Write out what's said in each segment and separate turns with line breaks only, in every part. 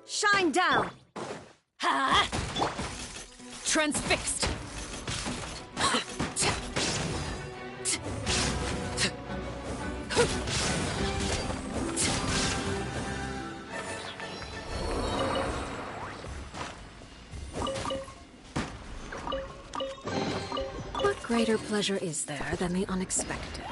Shine down!
Ha! Transfixed!
What greater pleasure is there than the unexpected?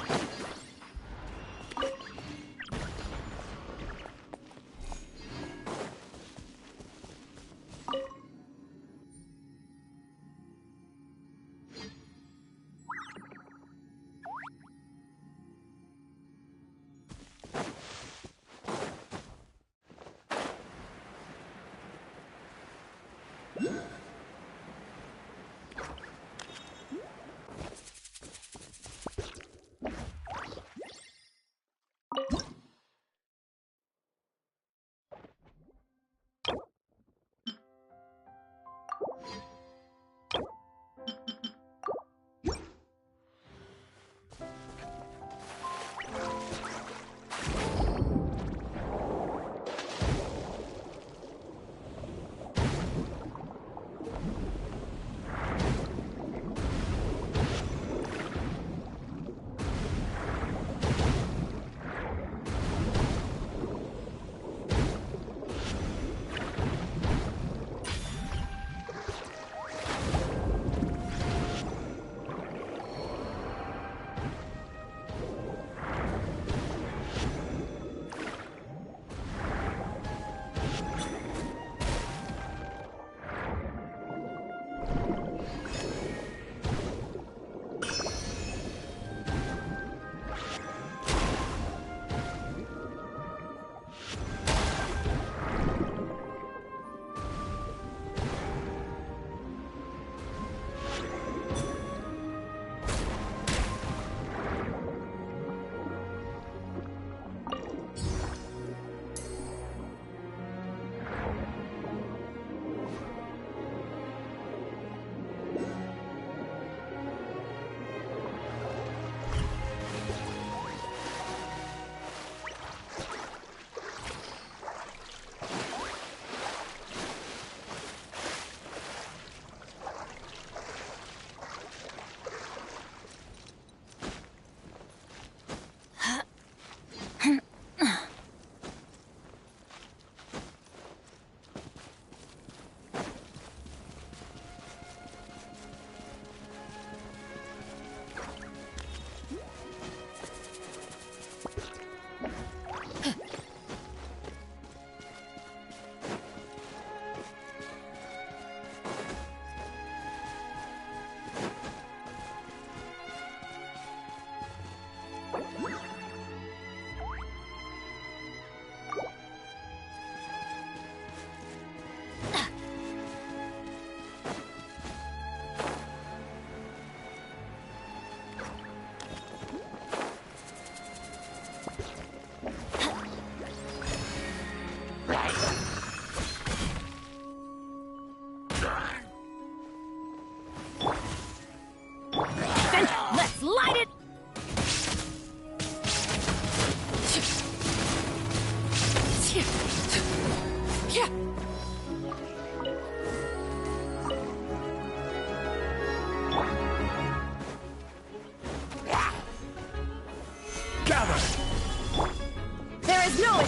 There is no...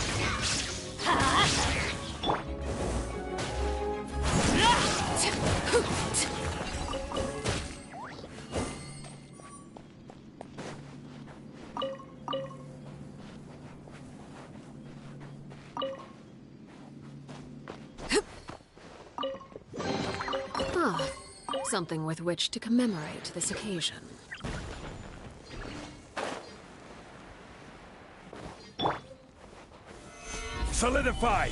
Ah, something with which to commemorate this occasion.
Solidify!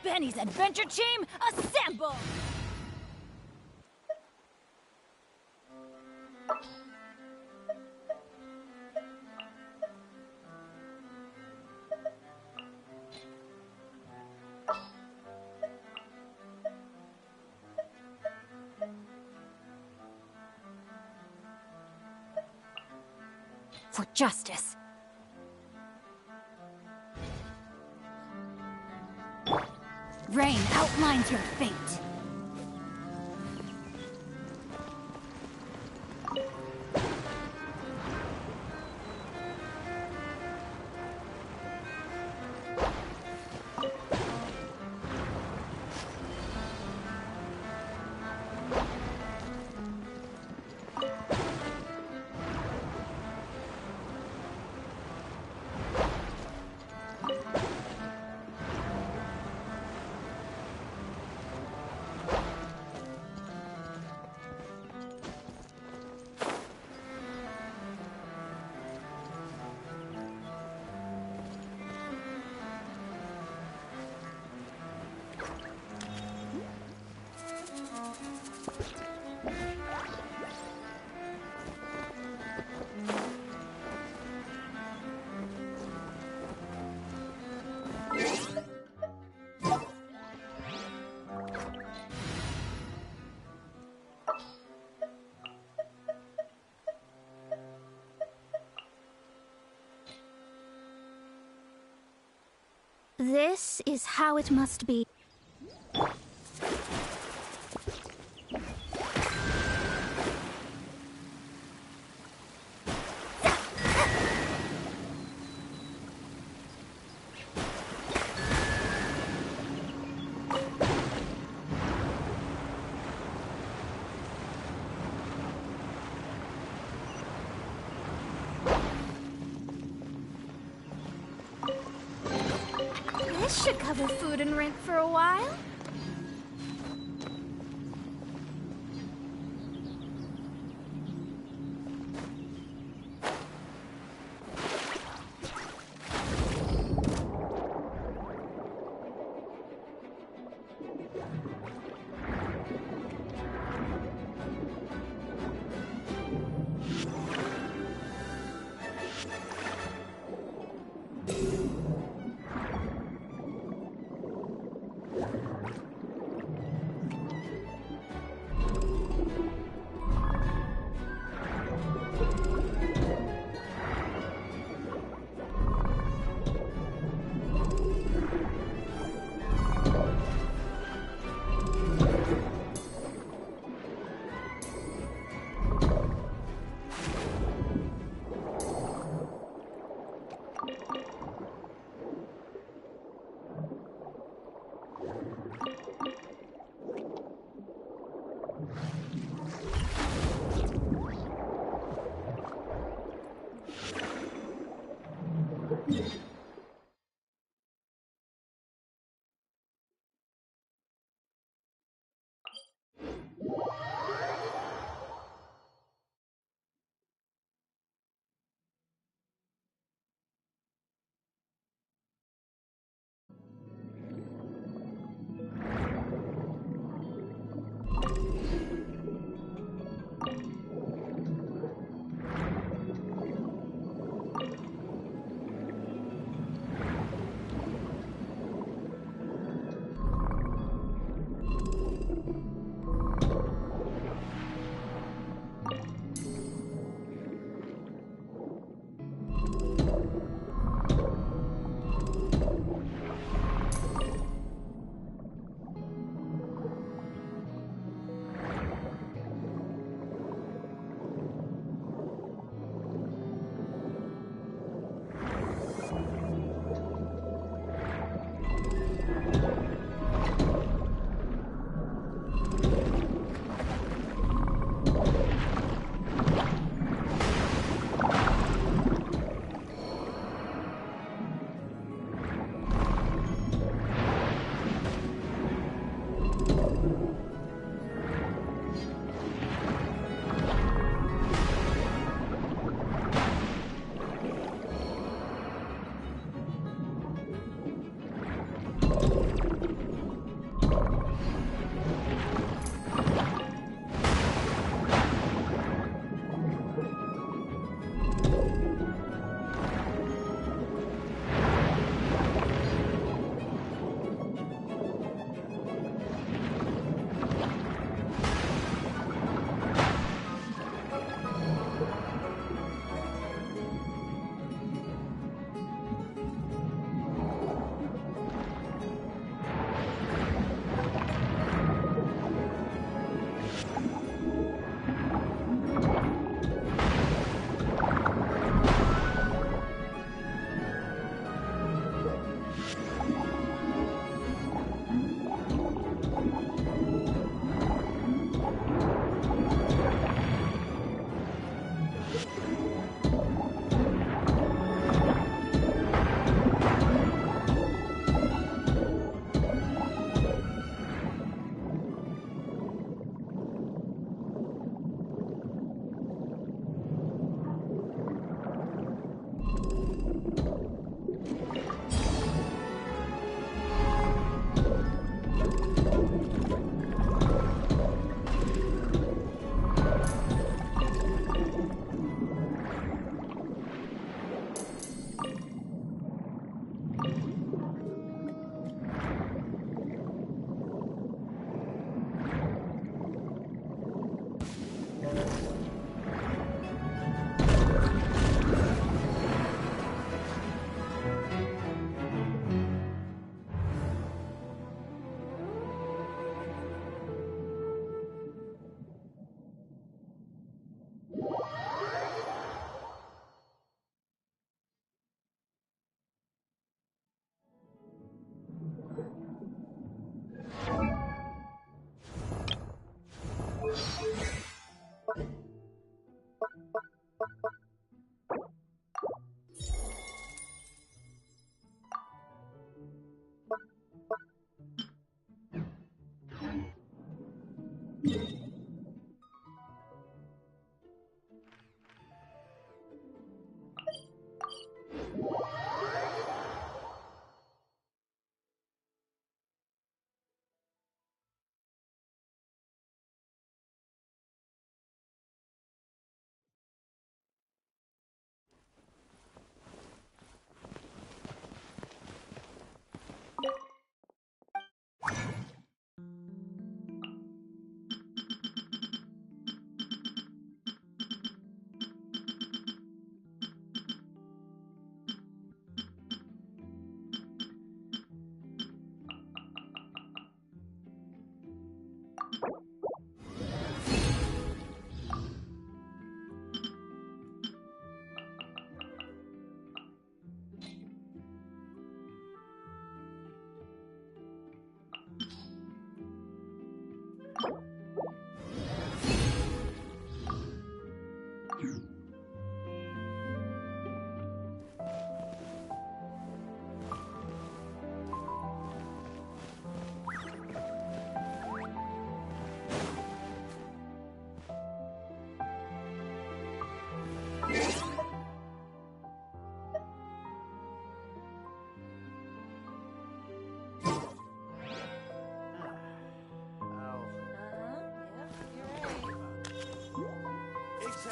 Benny's adventure team, assemble!
For justice. Rain outlines your fate.
This is how it must be. This should cover food and rent for a while.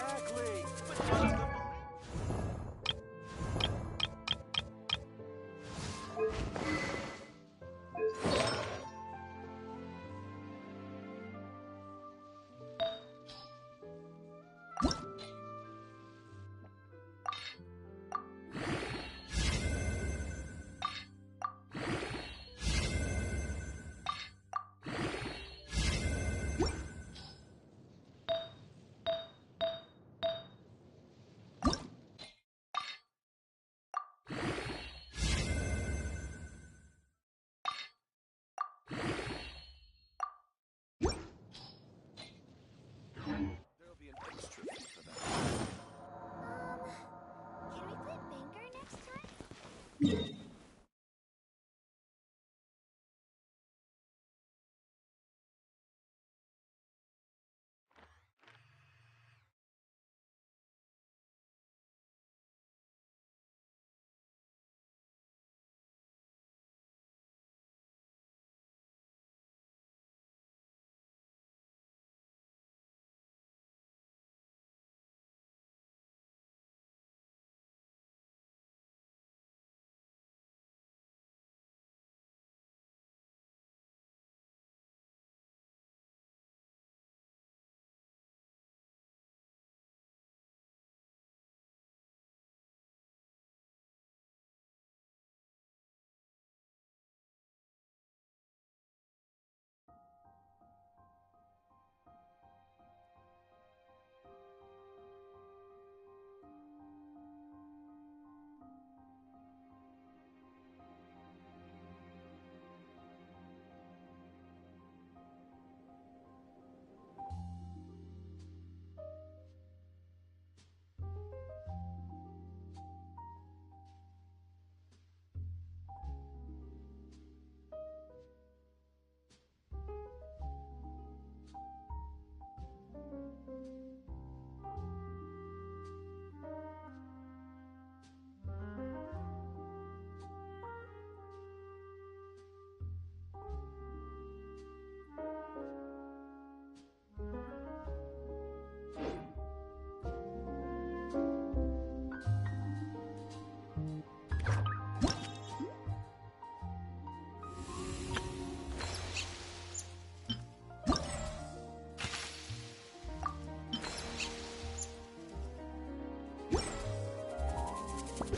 Exactly. But not the There'll be an extra fee for that.
Can we play Banger next time?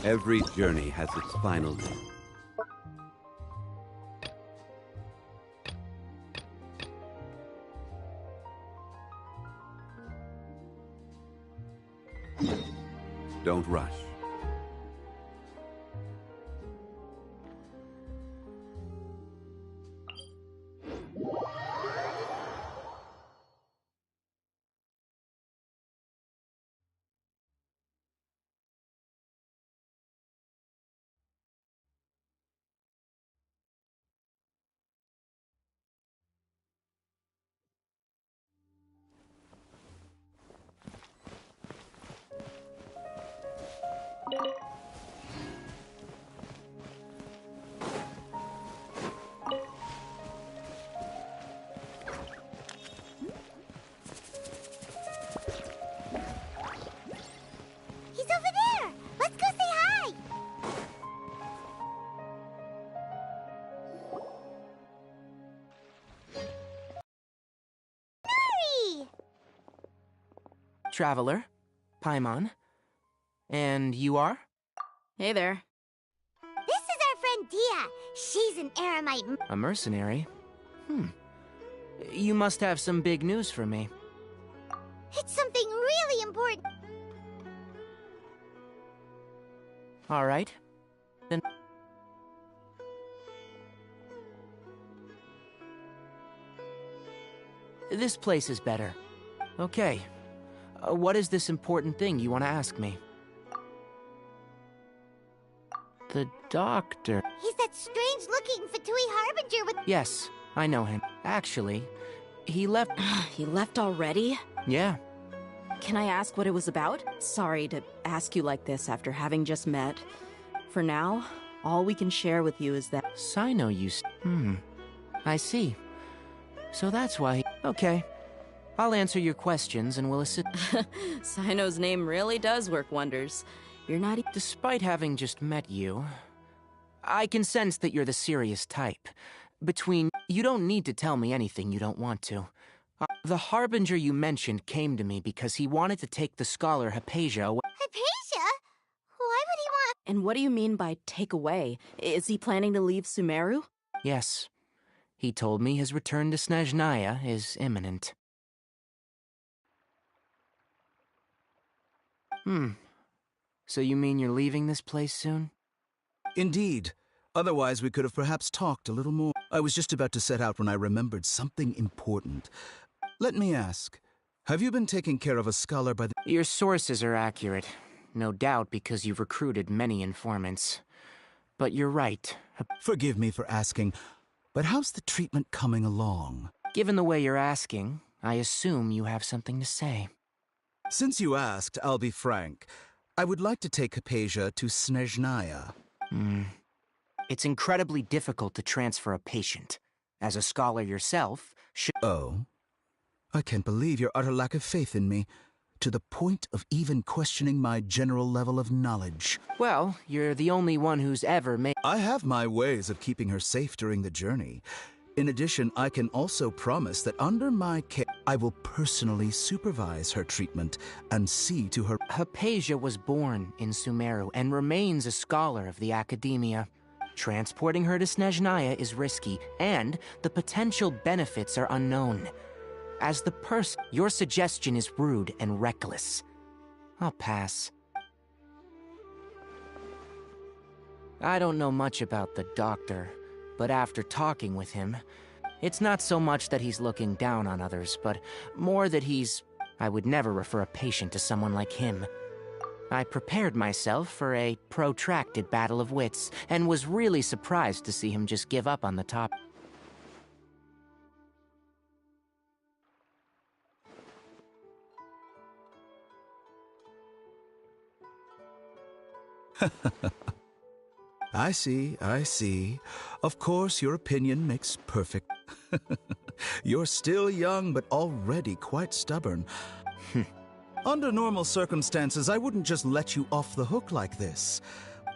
Every journey has its final. Don't rush.
He's over there! Let's go say hi! Nori!
Traveler, Paimon. And you are?
Hey there.
This is our friend Dia. She's an Aramite.
A mercenary? You must have some big news for me.
It's something really important.
All right. Then... This place is better. Okay. What is this important thing you want to ask me? The doctor...
He's that strange-looking Fatui Harbinger with...
Yes, I know him. Actually, he left...
He left already?
Yeah.
Can I ask what it was about? Sorry to ask you like this after having just met. For now, all we can share with you is that...
Sino used... I see. So that's why he... Okay. I'll answer your questions and we'll assist.
Sino's name really does work wonders. You're not
Despite having just met you, I can sense that you're the serious type. You don't need to tell me anything you don't want to. The Harbinger you mentioned came to me because he wanted to take the scholar Hypatia away.
Hypatia? Why would he want...
And what do you mean by take away? Is he planning to leave Sumeru?
Yes. He told me his return to Snezhnaya is imminent. So you mean you're leaving this place soon?
Indeed. Otherwise, we could have perhaps talked a little more. I was just about to set out when I remembered something important. Let me ask, have you been taking care of a scholar by the...
Your sources are accurate. No doubt because you've recruited many informants. But you're right.
Forgive me for asking, but how's the treatment coming along?
Given the way you're asking, I assume you have something to say.
Since you asked, I'll be frank. I would like to take Hypatia to Snezhnaya.
It's incredibly difficult to transfer a patient. As a scholar yourself,
Oh? I can't believe your utter lack of faith in me, to the point of even questioning my general level of knowledge.
Well, you're the only one who's ever made...
I have my ways of keeping her safe during the journey. In addition, I can also promise that under my care, I will personally supervise her treatment and see to her...
Hypatia was born in Sumeru and remains a scholar of the Academia. Transporting her to Snezhnaya is risky, and the potential benefits are unknown. As the person, your suggestion is rude and reckless. I'll pass. I don't know much about the doctor, but after talking with him, it's not so much that he's looking down on others, but more that I would never refer a patient to someone like him. I prepared myself for a protracted battle of wits, and was really surprised to see him just give up on the top.
I see. Of course, your opinion makes perfect... You're still young, but already quite stubborn. Under normal circumstances, I wouldn't just let you off the hook like this.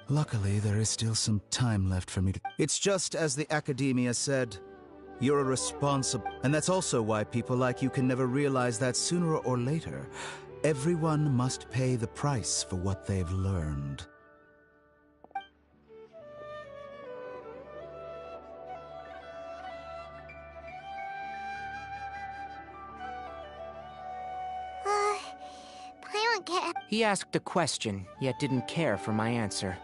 Luckily, there is still some time left for me to... It's just as the Academia said. You're a responsible... And that's also why people like you can never realize that sooner or later, everyone must pay the price for what they've learned.
He asked a question, yet didn't care for my answer.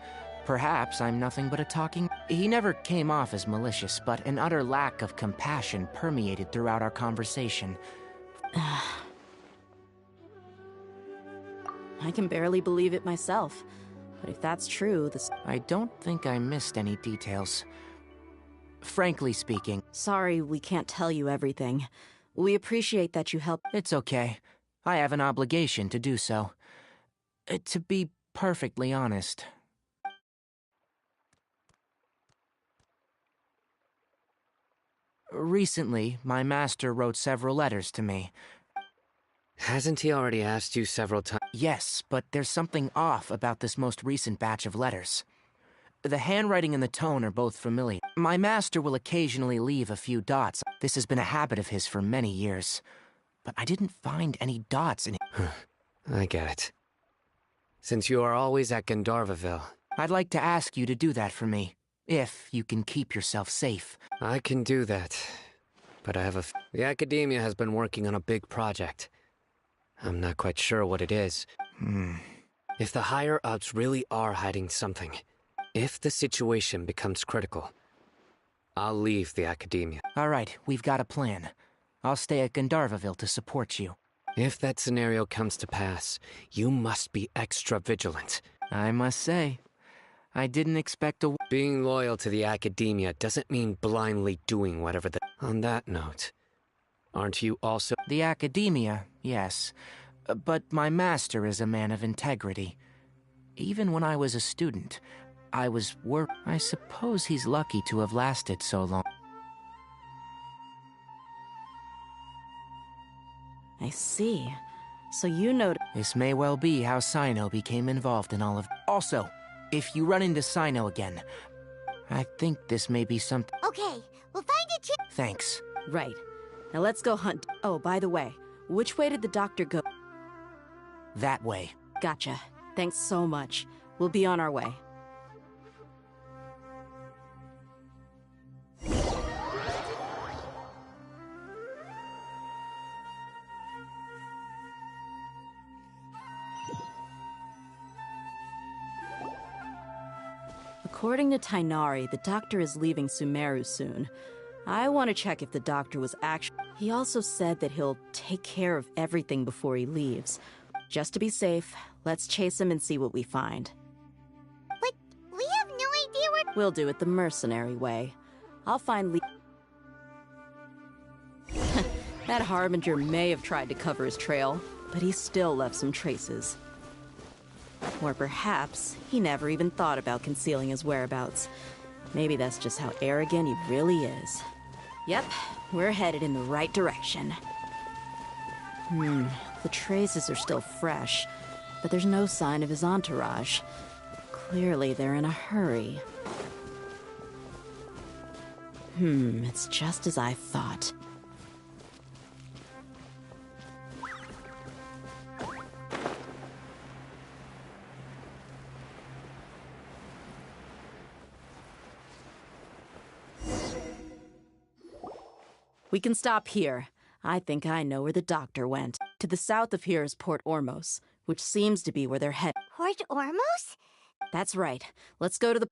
Perhaps I'm nothing but a talking... He never came off as malicious, but an utter lack of compassion permeated throughout our conversation.
I can barely believe it myself. But if that's true,
I don't think I missed any details. Frankly speaking...
Sorry we can't tell you everything. We appreciate that you helped...
It's okay. I have an obligation to do so. To be perfectly honest. Recently, my master wrote several letters to me.
Hasn't he already asked you several times?
Yes, but there's something off about this most recent batch of letters. The handwriting and the tone are both familiar. My master will occasionally leave a few dots. This has been a habit of his for many years. But I didn't find any dots in it.
I get it. Since you are always at Gandharvaville...
I'd like to ask you to do that for me, if you can keep yourself safe.
I can do that, but I have The Academia has been working on a big project. I'm not quite sure what it is. If the higher-ups really are hiding something, if the situation becomes critical, I'll leave the Academia.
All right, we've got a plan. I'll stay at Gandharvaville to support you.
If that scenario comes to pass, you must be extra vigilant.
I must say, I didn't expect a...
Being loyal to the Academia doesn't mean blindly doing whatever the... On that note, aren't you also...
The Academia, yes. But my master is a man of integrity. Even when I was a student, I suppose he's lucky to have lasted so long.
I see. So you know...
This may well be how Sino became involved in all of... Also, if you run into Sino again, I think this may be something...
Okay, we'll find a chip.
Thanks.
Right. Now let's go hunt... Oh, by the way, which way did the doctor go?
That way.
Gotcha. Thanks so much. We'll be on our way. According to Tainari, the doctor is leaving Sumeru soon. I want to check if the doctor was actually... He also said that he'll take care of everything before he leaves. Just to be safe, let's chase him and see what we find.
But we have no idea where...
We'll do it the mercenary way. I'll find That Harbinger may have tried to cover his trail, but he still left some traces. Or perhaps he never even thought about concealing his whereabouts. Maybe that's just how arrogant he really is. Yep, we're headed in the right direction. The traces are still fresh, but there's no sign of his entourage. Clearly they're in a hurry. It's just as I thought. We can stop here. I think I know where the doctor went. To the south of here is Port Ormos, which seems to be where they're headed.
Port Ormos?
That's right. Let's go to the...